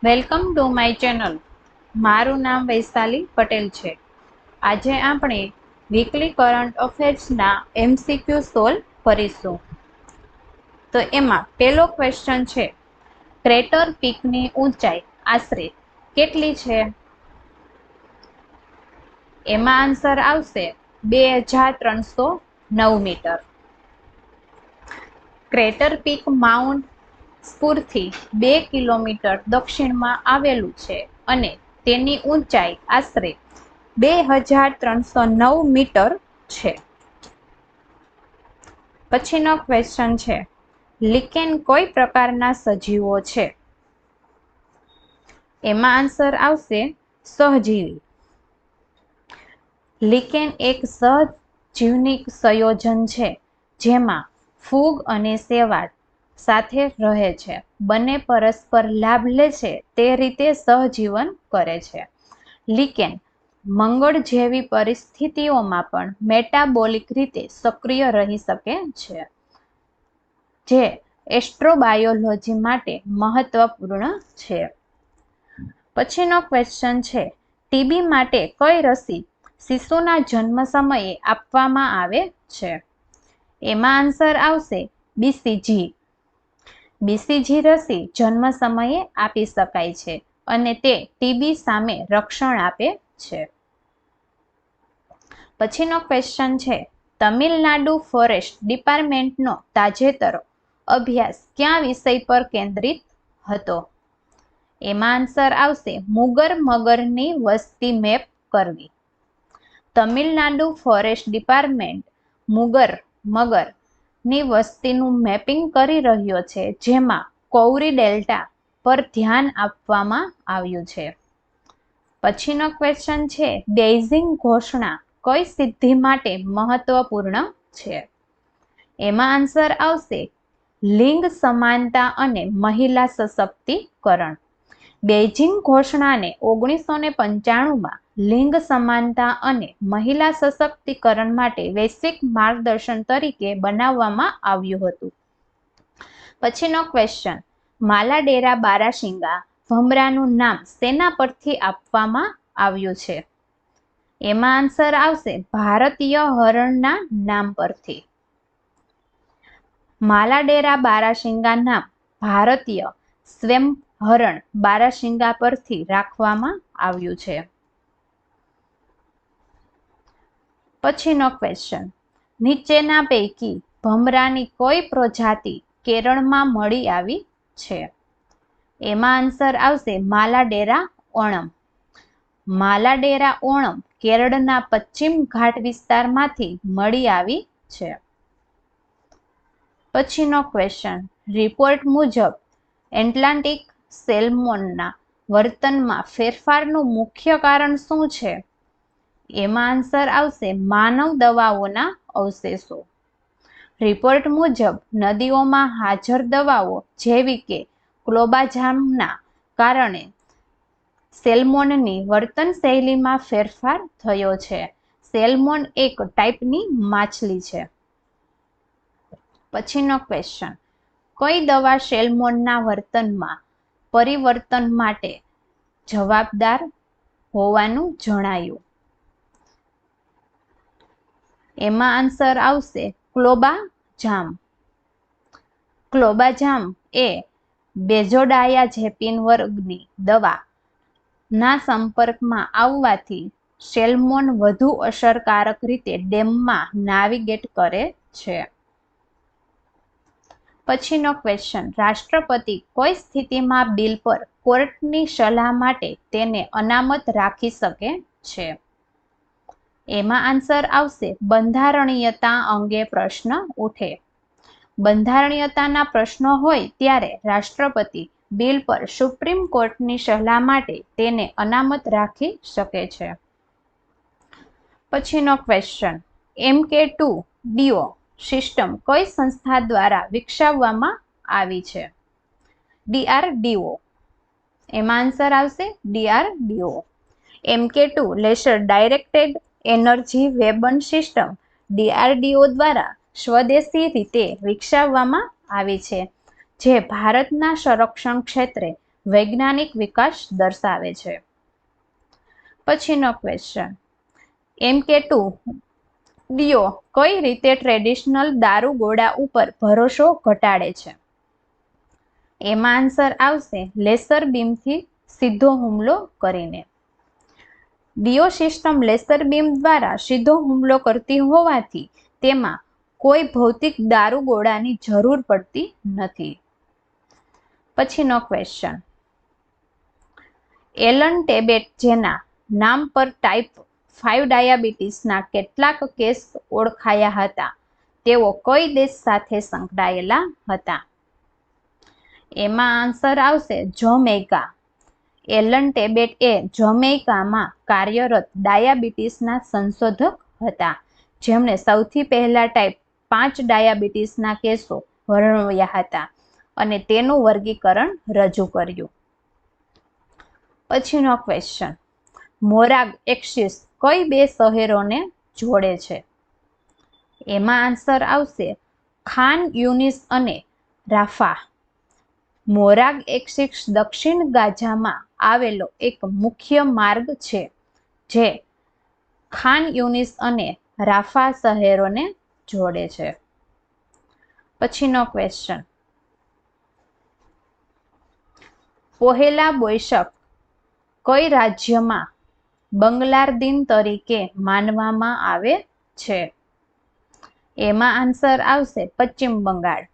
Welcome to my channel. મારું નામ વૈશાલી પટેલ છે. આજે આપણે વીકલી કરંટ અફેર્સના MCQ સોલ્વ કરીશું. તો એમાં પહેલો ક્વેશ્ચન છે, ક્રેટર પીકની ઊંચાઈ આશરે કેટલી છે? એમાં આન્સર આવશે 2309 મીટર. ક્રેટર પીક માઉન્ટ સ્પુરથી 2 કિલોમીટર દક્ષિણમાં આવેલું છે અને તેની ઊંચાઈ આશરે 2309 મીટર છે. પછીનો ક્વેશ્ચન છે, લિકેન કોઈ પ્રકારના સજીવો છે? એમાં આન્સર આવશે સહજીવી. લિકેન એક સહજીવનિક સંયોજન છે જેમાં ફૂગ અને શેવાળ સાથે રહે છે. બંને પરસ્પર લાભ લે છે તે રીતે સહજીવન કરે છે. લિકેન મંગળ જેવી પરિસ્થિતિઓમાં પણ મેટાબોલિક રીતે સક્રિય રહી શકે છે, જે એસ્ટ્રોબાયોલોજી માટે મહત્વપૂર્ણ છે. પછીનો ક્વેશ્ચન છે, ટીબી માટે કઈ રસી શિશુના જન્મ સમયે આપવામાં આવે છે? એમાં આન્સર આવશે BCG. BCG રસી જન્મ સમયે આપી શકાય છે અને તે ટીબી સામે રક્ષણ આપે છે. પછીનો ક્વેશ્ચન છે, તમિલનાડુ ફોરેસ્ટ ડિપાર્ટમેન્ટનો તાજેતર અભ્યાસ કયા વિષય પર કેન્દ્રિત હતો? એમાં આન્સર આવશે મગરની વસ્તી મેપ કરવી. તમિલનાડુ ફોરેસ્ટ ડિપાર્ટમેન્ટ મગરની વસ્તીનું મેપિંગ કરી રહ્યો છે, જેમાં કૌરી ડેલ્ટા પર ધ્યાન આપવામાં આવ્યું છે. પછીનો ક્વેશ્ચન છે, બેઇજિંગ ઘોષણા કઈ સિદ્ધિ માટે મહત્વપૂર્ણ છે? એમાં આન્સર આવશે લિંગ સમાનતા અને મહિલા સશક્તિકરણ. બેઇજિંગ ઘોષણાને 1995માં લિંગ સમાનતા અને મહિલા સશક્તિકરણ માટે વૈશ્વિક માર્ગદર્શન તરીકે બનાવવામાં આવ્યું હતું. પછીનો ક્વેશ્ચન, માલાડેરા બારાશિંગા ભમરાનું નામ શેના પરથી આપવામાં આવ્યું છે? એમાં આન્સર આવશે ભારતીય હરણના નામ પરથી. માલાડેરા બારાશિંગા નામ ભારતીય સ્વેમ્પ હરણ બારાશિંગા પરથી રાખવામાં આવ્યું છે. પછીનો ક્વેશ્ચન, નીચેના પૈકી ભમરાની કોઈ પ્રજાતિ કેરળમાં મળી આવી છે? એમાં આન્સર આવશે માલાડેરા ઓણમ. માલાડેરા ઓણમ કેરળના પશ્ચિમ ઘાટ વિસ્તારમાંથી મળી આવી છે. પછીનો ક્વેશ્ચન, રિપોર્ટ મુજબ એટલાન્ટિક સેલ્મોનના વર્તનમાં ફેરફારનું મુખ્ય કારણ શું છે? એમાં આન્સર આવશે માનવ દવાઓના અવશેષો. રિપોર્ટ મુજબ નદીઓમાં હાજર દવાઓ જેવી કે ક્લોબાઝામના કારણે સેલ્મોનની વર્તન શૈલીમાં ફેરફાર થયો છે. સેલ્મોન એક ટાઈપની માછલી છે. પછીનો ક્વેશ્ચન, કઈ દવા સેલ્મોનના વર્તનમાં પરિવર્તન માટે જવાબદાર હોવાનું જણાયું? એમાં આન્સર આવશે ક્લોબાઝામ. ક્લોબાઝામ એ બેન્ઝોડાયાઝેપિન વર્ગની દવાના સંપર્કમાં આવવાથી સેલ્મોન વધુ અસરકારક રીતે ડેમમાં નાવિગેટ કરે છે. પછીનો ક્વેશ્ચન, રાષ્ટ્રપતિ કઈ સ્થિતિમાં બિલ પર કોર્ટની સલાહ માટે તેને અનામત રાખી શકે છે? એમાં આન્સર આવશે બંધારણીયતા અંગે પ્રશ્ન ઉઠે. બંધારણીયતાના પ્રશ્નો હોય ત્યારે રાષ્ટ્રપતિ બિલ પર સુપ્રીમ કોર્ટની સલાહ માટે તેને અનામત રાખી શકે છે. પછીનો ક્વેશ્ચન, MK2DO સિસ્ટમ કઈ સંસ્થા દ્વારા વિકસાવવામાં આવી છે? DRDO. એમાં આન્સર આવશે DRDO. MK2 laser directed energy weapon system DRDO દ્વારા સ્વદેશી રીતે વિકસાવવામાં આવી છે, જે ભારતના સંરક્ષણ ક્ષેત્રે વૈજ્ઞાનિક વિકાસ દર્શાવે છે. પછીનો ક્વેશ્ચન, MK2 ડીઓ કઈ રીતે ટ્રેડિશનલ દારૂગોળા ઉપર ભરોસો ઘટાડે છે? એમાં આન્સર આવશે લેસર બીમથી સીધો હુમલો કરીને. ડીઓ સિસ્ટમ લેસર બીમ દ્વારા સીધો હુમલો કરતી હોવાથી તેમાં કોઈ ભૌતિક દારૂગોળાની જરૂર પડતી નથી. પછીનો ક્વેશ્ચન, એલન ટેબેટ જેના નામ પર ટાઈપ 5 ડાયાબિટીસના કેટલાક કેસ ઓળખાયા હતા તેઓ કઈ દેશ સાથે સંકળાયેલા હતા? એમાં આન્સર આવશે જમૈકા. એલન ટેબેટ એ જમૈકામાં કાર્યરત ડાયાબિટીસના સંશોધક હતા જેમણે સૌથી પહેલા ટાઈપ 5 ડાયાબિટીસના કેસો વર્ણવ્યા હતા અને તેનું વર્ગીકરણ રજૂ કર્યું. પછીનો ક્વેશ્ચન, મોરાગ એક્સિસ કઈ બે શહેરોને જોડે છે? એમાં આન્સર આવશે ખાન યુનિસ અને રાફા. મોરાગ એક્સિસ દક્ષિણ ગાઝામાં આવેલો એક મુખ્ય માર્ગ છે જે ખાન યુનિસ અને રાફા શહેરોને જોડે છે. પછીનો ક્વેશ્ચન, પોહેલા બોઈસક કઈ રાજ્યમાં બંગલાર દિન તરીકે માનવામાં આવે છે? એમાં આન્સર આવશે પશ્ચિમ બંગાળ.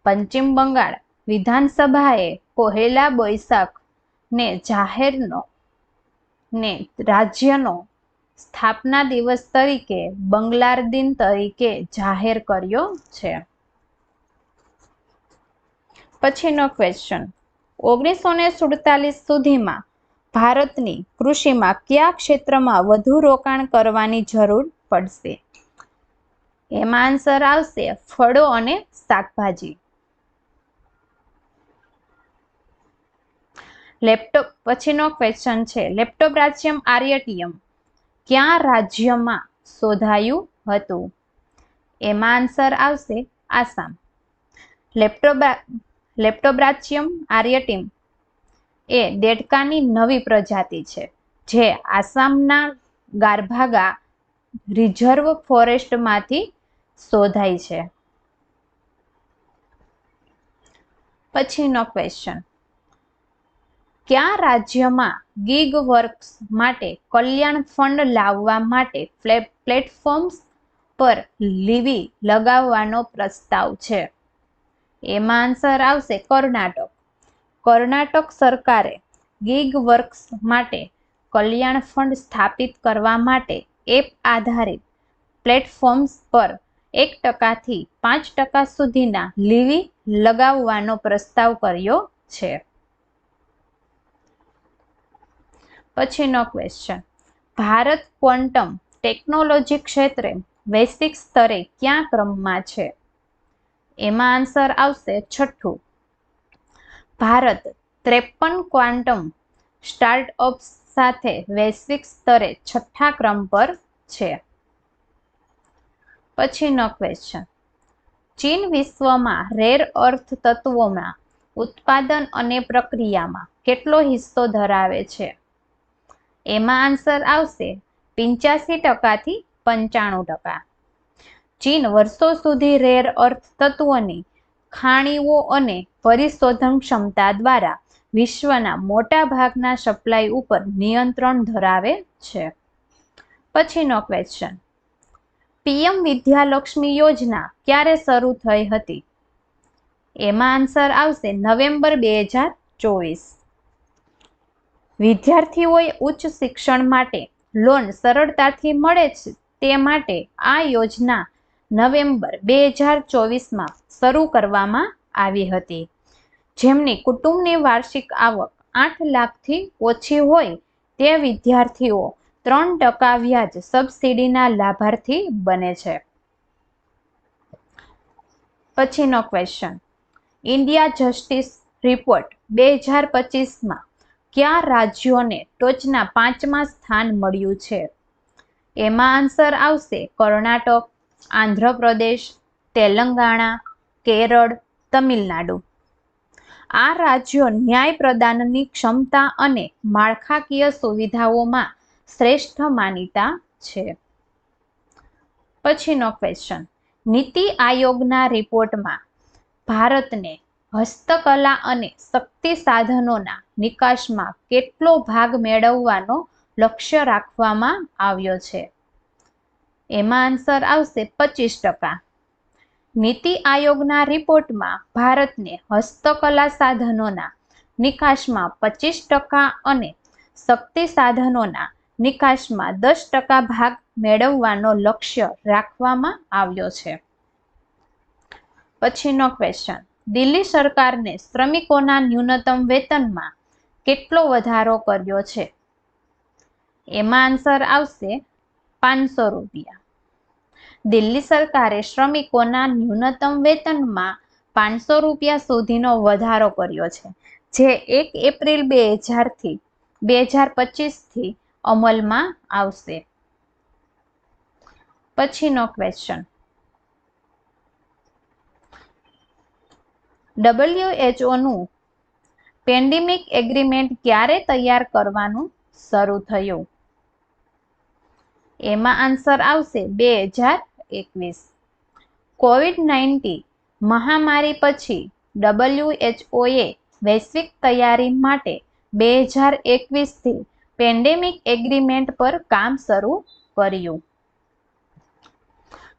પશ્ચિમ બંગાળ વિધાનસભાએ પોહેલા બોઈસાખ ને રાજ્યનો સ્થાપના દિવસ તરીકે બંગલાર દિન તરીકે જાહેર કર્યો છે. પછીનો ક્વેશ્ચન, 1947 સુધીમાં ભારતની કૃષિમાં કયા ક્ષેત્રમાં વધુ રોકાણ કરવાની જરૂર પડશે? એમાં આન્સર આવશે ફળો અને શાકભાજી. પછીનો ક્વેશ્ચન છે, લેપ્ટોબ્રાચિયમ આર્યટિયમ કયા રાજ્યમાં શોધાયું હતું? એમાં આન્સર આવશે આસામ. લેપ્ટોબ્રાચિયમ આર્યટિયમ એ દેડકાની નવી પ્રજાતિ છે જે આસામના ગારભાગા રિઝર્વ ફોરેસ્ટમાંથી શોધાઈ છે. પછીનો ક્વેશ્ચન, કયા રાજ્યમાં ગીગ વર્ક્સ માટે કલ્યાણ ફંડ લાવવા માટે પ્લેટફોર્મ્સ પર લીવી લગાવવાનો પ્રસ્તાવ છે? એમાં આન્સર આવશે કર્ણાટક. કર્ણાટક સરકારે ગીગ વર્ક્સ માટે કલ્યાણ ફંડ સ્થાપિત કરવા માટે એપ આધારિત પ્લેટફોર્મ્સ પર 1% થી 5% સુધીના લીવી લગાવવાનો પ્રસ્તાવ કર્યો છે. પછીનો ક્વેશ્ચન, ભારત ક્વોન્ટમ ટેકનોલોજી ક્ષેત્રે વૈશ્વિક સ્તરે કયા ક્રમમાં છે? એમાં આન્સર આવશે છઠ્ઠું. ભારત 53 ક્વોન્ટમ સ્ટાર્ટઅપ્સ સાથે વૈશ્વિક સ્તરે છઠ્ઠા ક્રમ પર છે. પછીનો ક્વેશ્ચન, ચીન વિશ્વમાં રેર અર્થ તત્વોના ઉત્પાદન અને પ્રક્રિયામાં કેટલો હિસ્સો ધરાવે છે? એમાં આન્સર આવશે 85% થી 95%. ચીન વર્ષો સુધી રેર અર્થ તત્વોની ખાણીઓ અને પરિશોધન ક્ષમતા દ્વારા વિશ્વના મોટા ભાગના સપ્લાય ઉપર નિયંત્રણ ધરાવે છે. પછીનો ક્વેશ્ચન, પીએમ વિદ્યાલક્ષ્મી યોજના ક્યારે શરૂ થઈ હતી? એમાં આન્સર આવશે નવેમ્બર 2024. વિદ્યાર્થીઓએ ઉચ્ચ શિક્ષણ માટે લોન સરળતાથી મળે છે તે માટે આ યોજના નવેમ્બર 2024માં શરૂ કરવામાં આવી હતી. જેમની કુટુંબની વાર્ષિક આવક 8 લાખથી ઓછી હોય તે વિદ્યાર્થીઓ 3% વ્યાજ સબસિડીના લાભાર્થી બને છે. પછીનો ક્વેશ્ચન, ઇન્ડિયા જસ્ટિસ રિપોર્ટ 2025માં કયા રાજ્યોને ટોચના 5મા સ્થાન મળ્યું છે? એમાં આન્સર આવશે કર્ણાટક, આંધ્રપ્રદેશ, તેલંગાણા, કેરળ, તમિલનાડુ. આ રાજ્યો ન્યાય પ્રદાનની ક્ષમતા અને માળખાકીય સુવિધાઓમાં શ્રેષ્ઠ માનીતા છે. પછીનો ક્વેશ્ચન, નીતિ આયોગના રિપોર્ટમાં ભારતને હસ્તકલા અને શક્તિ સાધનોના નિકાસમાં કેટલો ભાગ મેળવવાનો લક્ષ્ય રાખવામાં આવ્યો છે? એમાં આન્સર આવશે 25%. નીતિ આયોગના રિપોર્ટમાં ભારતને હસ્તકલા સાધનોના નિકાસમાં 25% અને શક્તિ સાધનોના નિકાસમાં 10% ભાગ મેળવવાનો લક્ષ્ય રાખવામાં આવ્યો છે. પછીનો ક્વેશ્ચન, દિલ્હી સરકારને શ્રમિકોના ન્યૂનતમ વેતનમાં કેટલો વધારો કર્યો છે? એમાં આન્સર આવશે 500 રૂપિયા. દિલ્હી સરકારે શ્રમિકોના ન્યૂનતમ વેતનમાં 500 રૂપિયા સુધીનો વધારો કર્યો છે, જે 1 એપ્રિલ 2025થી અમલમાં આવશે. પછીનો ક્વેશ્ચન, WHOનું પેન્ડેમિક એગ્રીમેન્ટ ક્યારે તૈયાર કરવાનું શરૂ થયું? એમાં આન્સર આવશે 2021. કોવિડ-19 મહામારી પછી WHOએ વૈશ્વિક તૈયારી માટે 2021થી પેન્ડેમિક એગ્રીમેન્ટ પર કામ શરૂ કર્યું.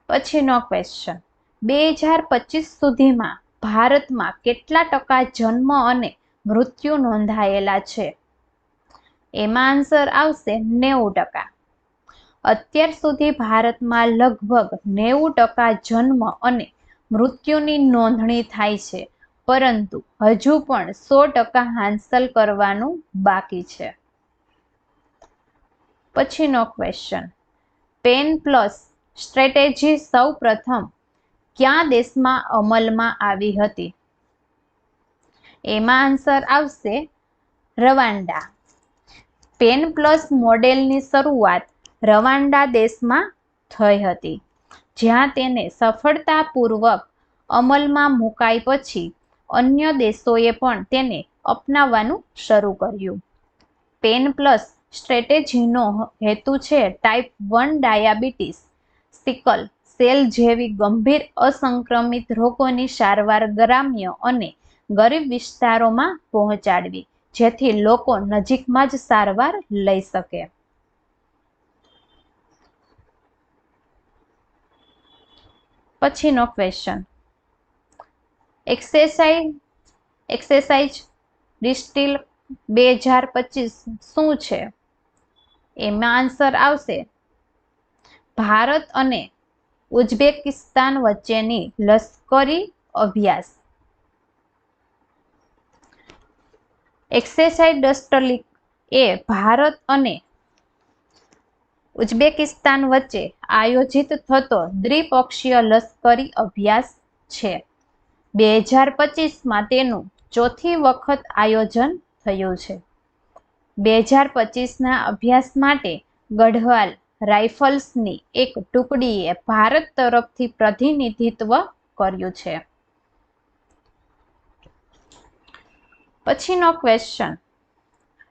પછીનો ક્વેશ્ચન, 2025 સુધીમાં ભારતમાં કેટલા ટકા જન્મ અને મૃત્યુ નોંધાયેલા છે? એમાં આન્સર આવશે 90%. અત્યાર સુધી ભારતમાં લગભગ 90% જન્મ અને મૃત્યુની નોંધણી થાય છે, પરંતુ હજુ પણ 100% હાંસલ કરવાનું બાકી છે. પછીનો ક્વેશ્ચન, પેન પ્લસ સ્ટ્રેટેજી સૌ પ્રથમ કયા દેશમાં અમલમાં આવી હતી? એમાં આન્સર આવશે રવાંડા. પેન પ્લસ મોડેલની શરૂઆત રવાંડા દેશમાં થઈ હતી, જ્યાં તેને સફળતાપૂર્વક અમલમાં મુકાઈ પછી અન્ય દેશોએ પણ તેને અપનાવવાનું શરૂ કર્યું. પેન પ્લસ સ્ટ્રેટેજીનો હેતુ છે ટાઈપ 1 ડાયાબિટીસ, સિકલ સેલ જેવી ગંભીર અસંક્રમિત રોગોની સારવાર ગ્રામ્ય અને ગરીબ વિસ્તારોમાં પહોંચાડવી, જેથી લોકો નજીકમાં જ સારવાર લઈ શકે. પછીનો ક્વેશ્ચન, એક્સરસાઇઝ ડિસ્ટિલ 2025 શું છે? એમાં આન્સર આવશે ભારત અને ઉઝબેકિસ્તાન વચ્ચેની લશ્કરી અભ્યાસ. એક્સરસાઇઝ ડિસ્ટિલ એ ભારત અને ઉઝબેકિસ્તાન વચ્ચે આયોજિત થતો દ્વિપક્ષીય લશ્કરી અભ્યાસ છે. 2025માં તેનું ચોથી વખત આયોજન થયું છે. 2025ના અભ્યાસ માટે ગઢવાલ રાઇફલ્સની એક ટુકડીએ ભારત તરફથી પ્રતિનિધિત્વ કર્યું છે. પછીનો ક્વેશ્ચન,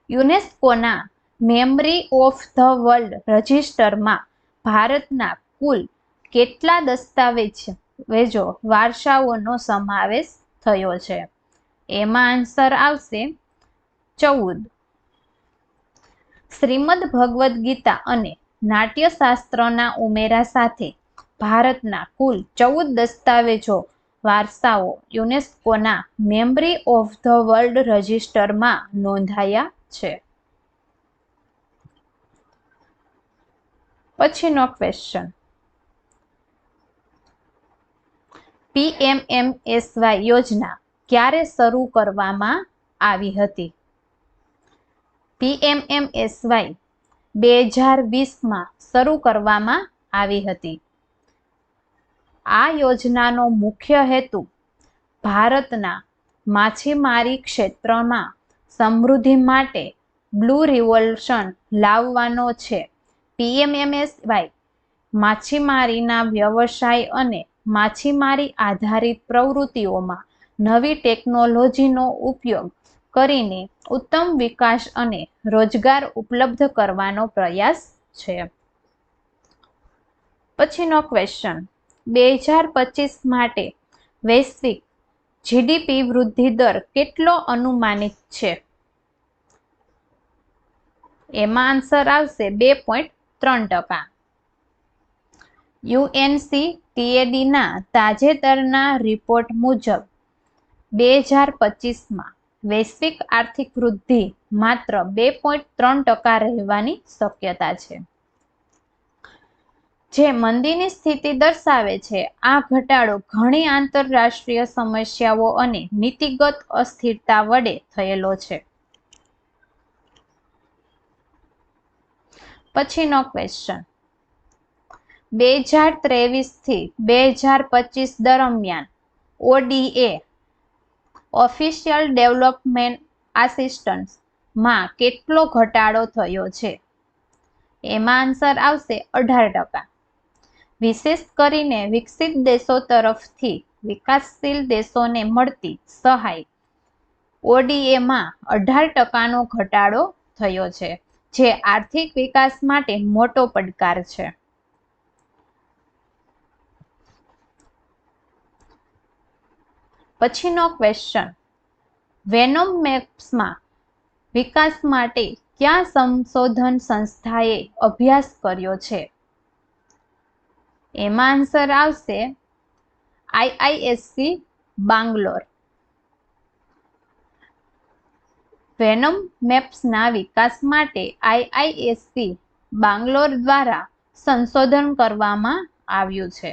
યુનેસ્કોના મેમરી ઓફ ધ વર્લ્ડ રજિસ્ટરમાં ભારતના કુલ કેટલા દસ્તાવેજો વારસાઓનો સમાવેશ થયો છે? એમાં આન્સર આવશે 14. શ્રીમદ ભગવદ્ ગીતા અને નાટ્યશાસ્ત્રના ઉમેરા સાથે ભારતના કુલ 14 દસ્તાવેજો વારસાઓ યુનેસ્કોના મેમરી ઓફ ધ વર્લ્ડ રજિસ્ટરમાં નોંધાયા છે. પછીનો ક્વેશ્ચન, PMMSY યોજના ક્યારે શરૂ કરવામાં આવી હતી? PMMSY 2020માં શરૂ કરવામાં આવી હતી. આ યોજનાનો મુખ્ય હેતુ ભારતના માછીમારી ક્ષેત્રમાં સમૃદ્ધિ માટે બ્લુ રિવોલ્યુશન લાવવાનો છે. PMMSY માછીમારીના વ્યવસાય અને માછીમારી આધારિત પ્રવૃત્તિઓમાં નવી ટેકનોલોજીનો ઉપયોગ કરીને ઉત્તમ વિકાસ અને રોજગાર ઉપલબ્ધ કરવાનો પ્રયાસ છે. પછીનો ક્વેશ્ચન, 2025 માટે વૈશ્વિક જીડીપી વૃદ્ધિ દર કેટલો અનુમાનિત છે? એમાં આન્સર આવશે 2.3%. યુએનસીટીએડીના તાજેતરના રિપોર્ટ મુજબ 2025માં વૈશ્વિક આર્થિક વૃદ્ધિ માત્ર 2.3% રહેવાની શક્યતા છે, જે મંદીની સ્થિતિ દર્શાવે છે. આ ઘટાડો ઘણી આંતરરાષ્ટ્રીય સમસ્યાઓ અને નીતિગત અસ્થિરતા વડે થયેલો છે. પછીનો ક્વેશ્ચન, 2023 થી 2025 દરમિયાન ઓડીએ ઓફિશિયલ ડેવલપમેન્ટ આસિસ્ટન્સ માં કેટલો ઘટાડો થયો છે? એમાં આન્સર આવશે 18%. વિશેષ કરીને વિકસિત દેશો તરફથી વિકાસશીલ દેશોને મળતી સહાય ઓડીએમાં 18%નો ઘટાડો થયો છે, જે આર્થિક વિકાસ માટે મોટો પડકાર છે. પછીનો ક્વેશ્ચન, વેનોમ મેપ્સમાં વિકાસ માટે કયા સંશોધન સંસ્થાએ અભ્યાસ કર્યો છે? એમાં આન્સર આવશે આઈઆઈએસસી બાંગ્લોર. વેનોમ મેપ્સના વિકાસ માટે આઈઆઈએસસી બાંગ્લોર દ્વારા સંશોધન કરવામાં આવ્યું છે.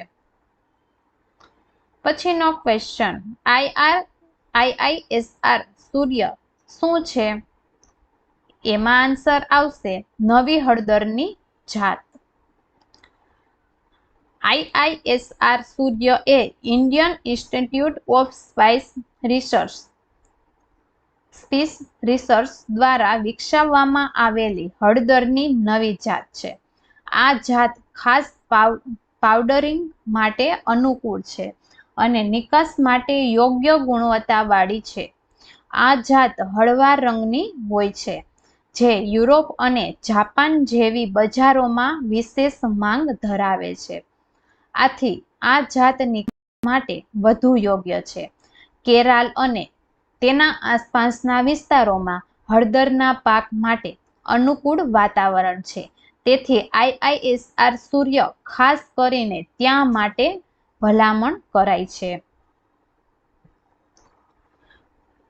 પછીનો ક્વેશ્ચન, આઈઆઈએસઆર સૂર્ય શું છે? એમાં આન્સર આવશે નવી હળદરની જાત. આઈઆઈએસઆર સૂર્ય એ Indian Institute of Spice Research દ્વારા વિકસાવવામાં આવેલી હળદરની નવી જાત છે. આ જાત ખાસ પાવડરિંગ માટે અનુકૂળ છે અને નિકાસ માટે યોગ્ય ગુણવત્તાવાળી છે. આ જાત હળવા રંગની હોય છે, જે યુરોપ અને જાપાન જેવી બજારોમાં વિશેષ માંગ ધરાવે છે. આથી આ જાત નિકાસ માટે વધુ યોગ્ય છે. કેરાલ અને તેના આસપાસના વિસ્તારોમાં હળદરના પાક માટે અનુકૂળ વાતાવરણ છે, તેથી આઈઆઈએસઆર સૂર્ય ખાસ કરીને ત્યાં માટે ભલામણ કરાય છે.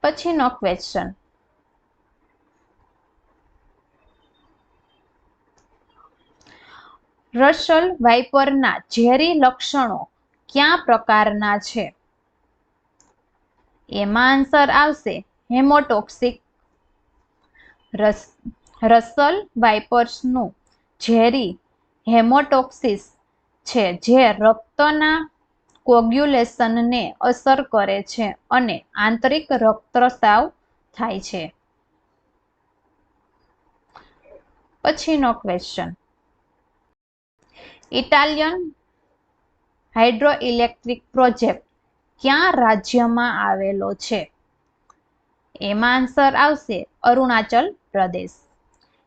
પછીનો ક્વેશ્ચન, રસલ વાઇપરના ઝેરી લક્ષણો કયા પ્રકારના છે? એમાં આન્સર આવશે હેમોટોક્સિક. રસલ વાઇપર્સનું ઝેરી હેમોટોક્સિસ છે, જે રક્તના કોગ્યુલેશનને અસર કરે છે અને આંતરિક રક્તસ્રાવ થાય છે. પછીનો ક્વેશ્ચન, ઇટાલિયન હાઇડ્રોઇલેક્ટ્રિક પ્રોજેક્ટ કયા રાજ્યમાં આવેલો છે? એમાં આન્સર આવશે Arunachal Pradesh.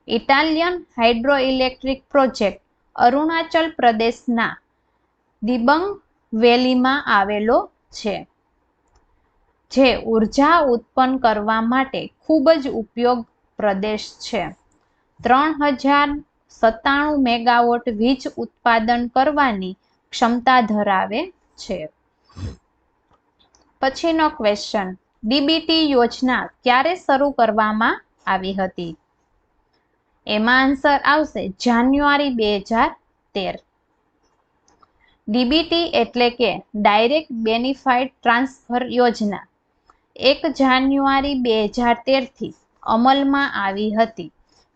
Italian hydroelectric project Arunachal પ્રદેશના દિબંગ વેલીમાં આવેલો છે, જે ઉર્જા ઉત્પન્ન કરવા માટે ખૂબ જ ઉપયોગ પ્રદેશ છે. 3097 મેગાવોટ વીજ ઉત્પાદન કરવાની ક્ષમતા ધરાવે છે. પછીનો ક્વેશ્ચન, ડીબીટી યોજના ક્યારે શરૂ કરવામાં આવી હતી? એમાં આન્સર આવશે જાન્યુઆરી 2013. ડીબીટી એટલે કે ડાયરેક્ટ બેનિફિટ ટ્રાન્સફર યોજના 1 જાન્યુઆરી 2013 થી અમલમાં આવી હતી,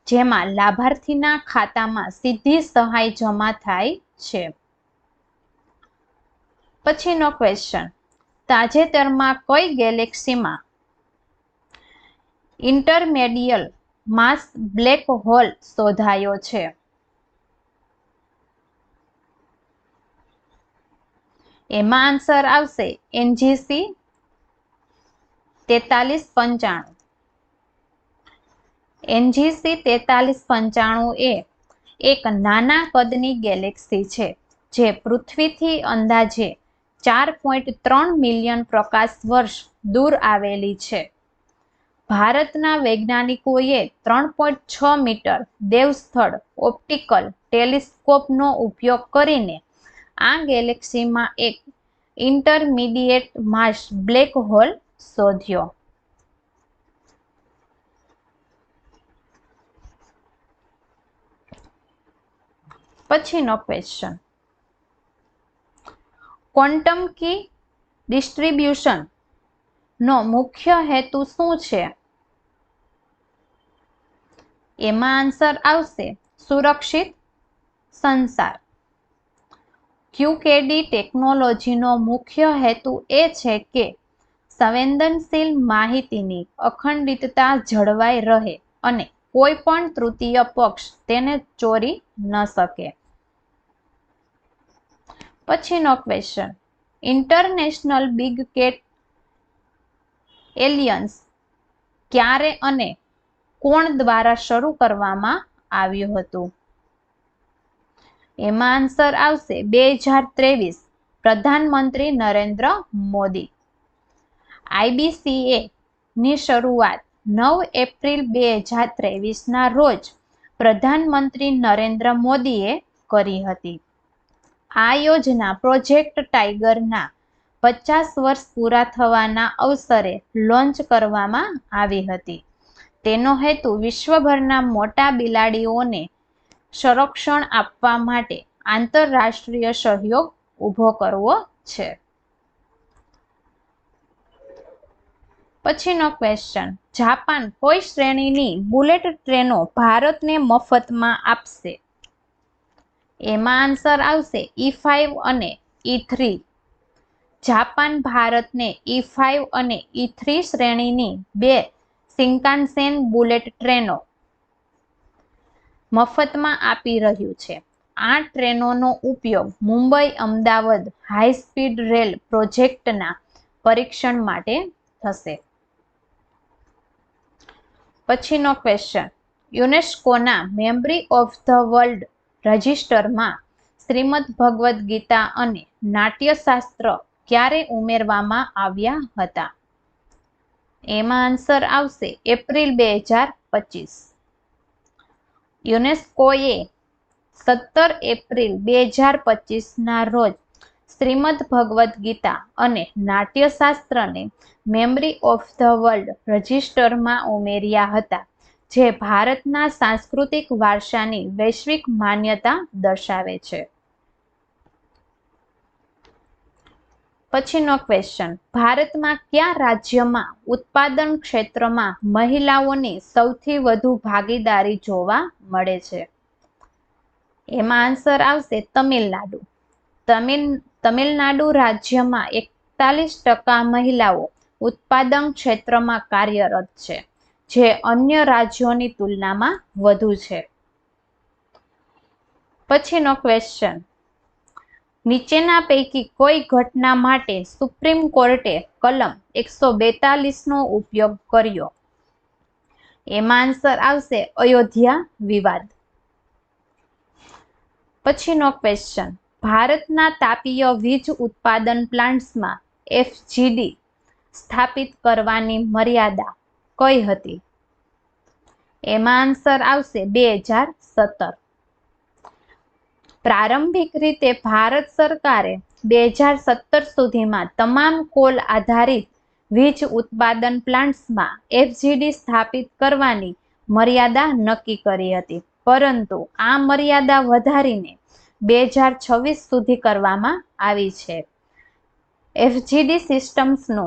જેમાં લાભાર્થીના ખાતામાં સીધી સહાય જમા થાય છે. પછીનો ક્વેશ્ચન, તાજેતરમાં કઈ ગેલેક્સીમાં ઇન્ટરમેડિયલ માસ બ્લેક હોલ શોધાયો છે? એમાં આન્સર આવશે એનજીસી 4395 NGC 4395 એ એક નાના કદની ગેલેક્સી છે જે પૃથ્વીથી અંદાજે 4.3 મિલિયન પ્રકાશ વર્ષ દૂર આવેલી છે. ભારતના વૈજ્ઞાનિકોએ 3.6 મીટર દેવસ્થળ ઓપ્ટિકલ ટેલિસ્કોપનો ઉપયોગ કરીને આ ગેલેક્સીમાં એક ઇન્ટરમીડિયેટ માસ બ્લેક હોલ શોધ્યો. પછીનો ક્વેશ્ચન, ક્વોન્ટમ કી ડિસ્ટ્રીબ્યુશન નો મુખ્ય હેતુ શું છે? એમાં આન્સર આવશે સુરક્ષિત સંસાર. QKD ટેકનોલોજીનો મુખ્ય હેતુ એ છે કે સંવેદનશીલ માહિતીની અખંડિતતા જળવાઈ રહે અને કોઈ પણ તૃતીય પક્ષ તેને ચોરી ન શકે. પછીનો question, international big cat aliens ક્યારે અને કોણ દ્વારા શરૂ કરવામાં આવ્યું હતું? એમાં આન્સર આવશે 2023, પ્રધાનમંત્રી નરેન્દ્ર મોદી. IBCA ની શરૂઆત 9 એપ્રિલ 2023 ના રોજ પ્રધાનમંત્રી નરેન્દ્ર મોદીએ કરી હતી. આ યોજના પ્રોજેક્ટ ટાઈગરના 50 વર્ષ પૂરા થવાના અવસરે લોન્ચ કરવામાં આવી હતી. તેનો હેતુ વિશ્વભરના મોટા બિલાડીઓને સંરક્ષણ આપવા માટે આંતરરાષ્ટ્રીય સહયોગ ઊભો કરવો છે. પછીનો ક્વેશ્ચન, જાપાન કોઈ શ્રેણીની બુલેટ ટ્રેનો ભારતને મફતમાં આપશે? એમાં આન્સર આવશે E5 અને E3. જાપાન ભારતને E5 અને E3 શ્રેણીની 2 શિંકાનસેન બુલેટ ટ્રેનો મફતમાં આપી રહ્યું છે. આ ટ્રેનોનો ઉપયોગ Mumbai Ahmedabad high speed rail પ્રોજેક્ટના પરીક્ષણ માટે થશે. પછીનો ક્વેશ્ચન, યુનેસ્કોના મેમરી ઓફ ધ વર્લ્ડ રજિસ્ટરમાં શ્રીમદ ભગવદ્ ગીતા અને નાટ્યશાસ્ત્ર ક્યારે ઉમેરવામાં આવ્યા હતા? એમાં આન્સર આવશે એપ્રિલ 2025. યુનેસ્કોએ 17 એપ્રિલ 2025 ના રોજ શ્રીમદ ભગવદ્ ગીતા અને નાટ્યશાસ્ત્રને મેમરી ઓફ ધ વર્લ્ડ રજિસ્ટરમાં ઉમેર્યા હતા, જે ભારતના સાંસ્કૃતિક વારસાની વૈશ્વિક માન્યતા દર્શાવે છે. પછીનો ક્વેશ્ચન, ભારતમાં કયા રાજ્યમાં ઉત્પાદન ક્ષેત્રમાં મહિલાઓની સૌથી વધુ ભાગીદારી જોવા મળે છે? એમાં આન્સર આવશે તમિલનાડુ. તમિલનાડુ રાજ્યમાં 41% મહિલાઓ ઉત્પાદન ક્ષેત્રમાં કાર્યરત છે, જે અન્ય રાજ્યોની તુલનામાં વધુ છે. પછીનો ક્વેશ્ચન, નીચેના પૈકી કોઈ ઘટના માટે સુપ્રીમ કોર્ટે કલમ 142 નો ઉપયોગ કર્યો? એમાં આન્સર આવશે અયોધ્યા વિવાદ. પછીનો ક્વેશ્ચન, ભારતના તાપીય વીજ ઉત્પાદન પ્લાન્ટ્સમાં FGD સ્થાપિત કરવાની મર્યાદા કઈ હતી? એમાં આન્સર આવશે 2017. પ્રારંભિક રીતે ભારત સરકારે 2017 સુધીમાં તમામ કોલ આધારિત વીજ ઉત્પાદન પ્લાન્ટ્સમાં FGD સ્થાપિત કરવાની મર્યાદા નક્કી કરી હતી, પરંતુ આ મર્યાદા વધારીને 2026 સુધી કરવામાં આવી છે. FGD સિસ્ટમ્સનો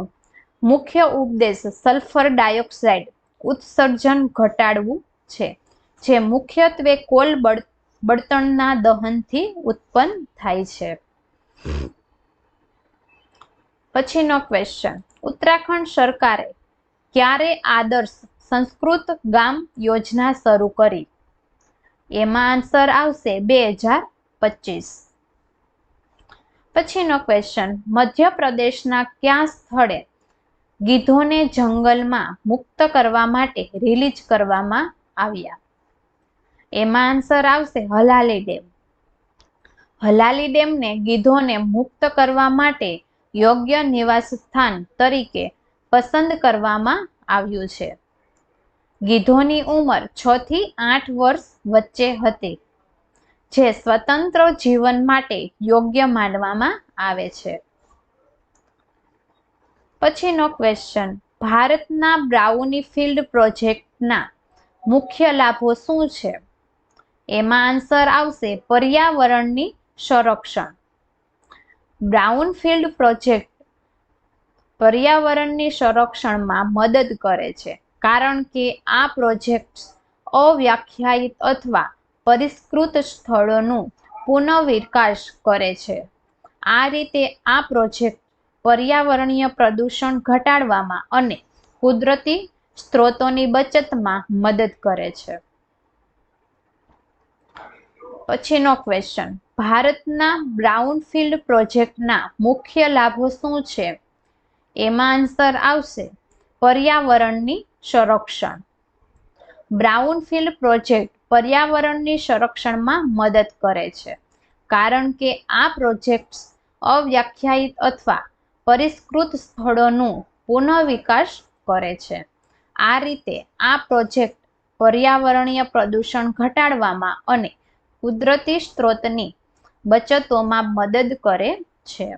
મુખ્ય ઉદ્દેશ સલ્ફર ડાયોક્સાઇડ ઉત્સર્જન ઘટાડવું છે, જે મુખ્યત્વે કોલ બળતણના દહનથી ઉત્પન્ન થાય છે. પછીનો ક્વેશ્ચન, ઉત્તરાખંડ સરકારે ક્યારે આદર્શ સંસ્કૃત ગામ યોજના શરૂ કરી? એમાં આન્સર આવશે 2025. પછીનો ક્વેશ્ચન, મધ્યપ્રદેશના કયા સ્થળે ગીધોને જંગલમાં મુક્ત કરવા માટે રિલીઝ કરવામાં આવ્યા? એમાં આન્સર આવશે હલાલી ડેમ. હલાલી ડેમને ગીધોને મુક્ત કરવા માટે યોગ્ય નિવાસ સ્થાન તરીકે પસંદ કરવામાં આવ્યું છે. ગીધોની ઉંમર 6 થી 8 વર્ષ વચ્ચે હતી, જે સ્વતંત્ર જીવન માટે યોગ્ય માનવામાં આવે છે. પછીનો ક્વેશ્ચન, ભારતના બ્રાઉનફિલ્ડ પ્રોજેક્ટના મુખ્ય લાભો શું છે? એમાં આન્સર આવશે પર્યાવરણની સંરક્ષણ. બ્રાઉનફિલ્ડ પ્રોજેક્ટ પર્યાવરણની સંરક્ષણમાં મદદ કરે છે, કારણ કે આ પ્રોજેક્ટ્સ અવ્યાખ્યાયિત અથવા પરિષ્કૃત સ્થળોનું પુનઃવિકાસ કરે છે. આ રીતે આ પ્રોજેક્ટ પર્યાવરણીય પ્રદૂષણ ઘટાડવામાં અને કુદરતી સ્ત્રોતોની બચતમાં મદદ કરે છે. પછીનો ક્વેશ્ચન, ભારતના બ્રાઉનફિલ્ડ પ્રોજેક્ટના મુખ્ય લાભો શું છે? એમાં આન્સર આવશે પર્યાવરણની સંરક્ષણ. બ્રાઉનફિલ્ડ પ્રોજેક્ટ પર્યાવરણની સંરક્ષણમાં મદદ કરે છે, કારણ કે આ પ્રોજેક્ટ્સ અવ્યાખ્યાયિત અથવા પરિષ્કૃત સ્થળોનું પુનઃવિકાસ કરે છે. આ રીતે આ પ્રોજેક્ટ પર્યાવરણીય પ્રદૂષણ ઘટાડવામાં અને કુદરતી સ્ત્રોતની બચતોમાં મદદ કરે છે.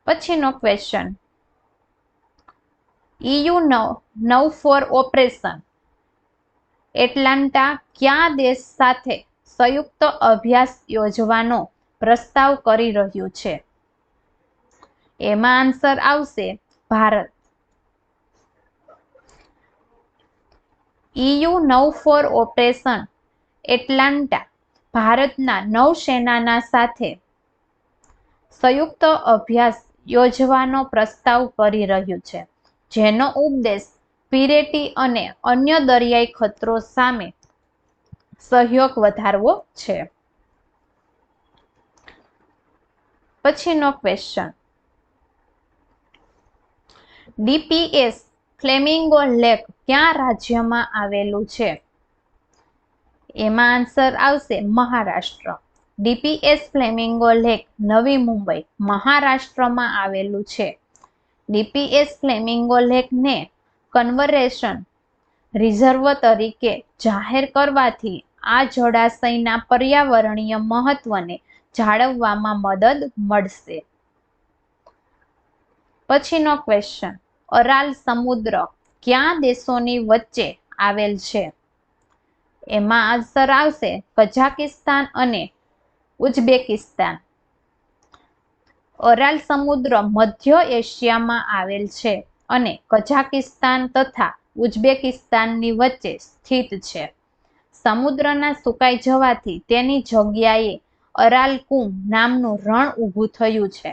પછીનો ક્વેશ્ચન, EU-NAVFOR ઓપરેશન એટલાન્ટા કયા દેશ સાથે સંયુક્ત અભ્યાસ યોજવાનો પ્રસ્તાવ કરી રહ્યું છે? એમાં આન્સર આવશે ભારત. EU-NAVFOR ઓપરેશન એટલાન્ટા ભારતના નૌસેનાના સાથે સંયુક્ત અભ્યાસ યોજવાનો પ્રસ્તાવ કરી રહ્યું છે, જેનો ઉદ્દેશ પિરેટી અને અન્ય દરિયાઈ ખતરો સામે સહયોગ વધારવો છે. પછીનો ક્વેશ્ચન, DPS ફ્લેમિંગો લેક કયા રાજ્યમાં આવેલું છે? એમાં આન્સર આવશે મહારાષ્ટ્ર. DPS ફ્લેમિંગો લેક નવી મુંબઈ, મહારાષ્ટ્રમાં આવેલું છે. DPS ફ્લેમિંગો લેકને કન્ઝર્વેશન રિઝર્વ તરીકે જાહેર કરવાથી આ જળાશયના પર્યાવરણીય મહત્વને જાળવવામાં મદદ મળશે. પછીનો ક્વેશ્ચન, અરાલ સમુદ્ર કયા દેશોની વચ્ચે આવેલ છે? એમાં આન્સર આવશે કઝાકિસ્તાન અને ઉઝબેકિસ્તાન. અરાલ સમુદ્ર મધ્ય એશિયામાં આવેલ છે અને કઝાકિસ્તાન તથા ઉઝબેકિસ્તાનની વચ્ચે સ્થિત છે. સમુદ્રના સુકાઈ જવાથી તેની જગ્યાએ અરાલકુમ નામનું રણ ઊભું થયું છે,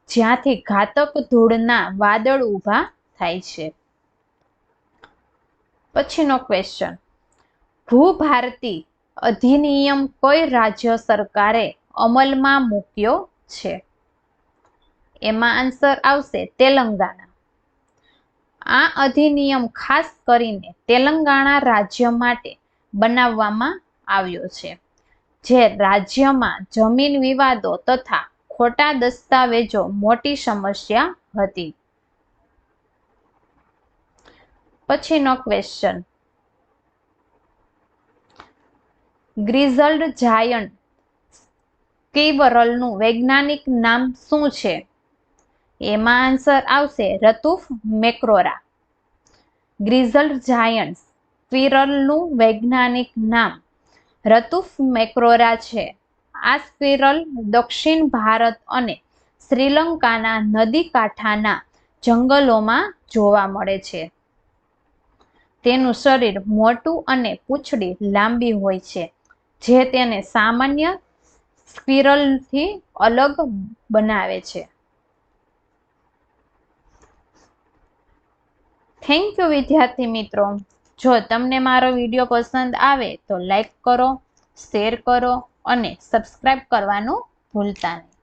જ્યાંથી ઘાતક ધૂળના વાદળ ઊભા થાય છે. પછીનો ક્વેશ્ચન, ભૂભારતી અધિનિયમ કઈ રાજ્ય સરકારે અમલમાં મૂક્યો છે? એમાં આન્સર આવશે તેલંગાણા. આ અધિનિયમ ખાસ કરીને તેલંગાણા રાજ્ય માટે બનાવવામાં આવ્યો છે, જે રાજ્યમાં જમીન વિવાદો તથા ખોટા દસ્તાવેજો મોટી સમસ્યા હતી. પછીનો ક્વેશ્ચન, ગ્રીઝલ્ડ જાયન્ટ સ્ક્વિરલનું વૈજ્ઞાનિક નામ શું છે? એમાં આન્સર આવશે રતુફ મેક્રોરા. ગ્રીઝલ્ડ જાયન્ટ સ્ક્વિરલનું વૈજ્ઞાનિક નામ રતુફ મેક્રોરા છે. આ સ્ક્વિરલ દક્ષિણ ભારત અને શ્રીલંકાના નદી કાંઠાના જંગલોમાં જોવા મળે છે. તેનું શરીર મોટું અને પૂંછડી લાંબી હોય છે, જે તેને સામાન્ય સ્ક્વિરલથી અલગ બનાવે છે. થેન્ક યુ વિદ્યાર્થી મિત્રો. જો તમને મારો વિડીયો પસંદ આવે તો લાઈક કરો, શેર કરો અને સબસ્ક્રાઈબ કરવાનું ભૂલતા નહીં.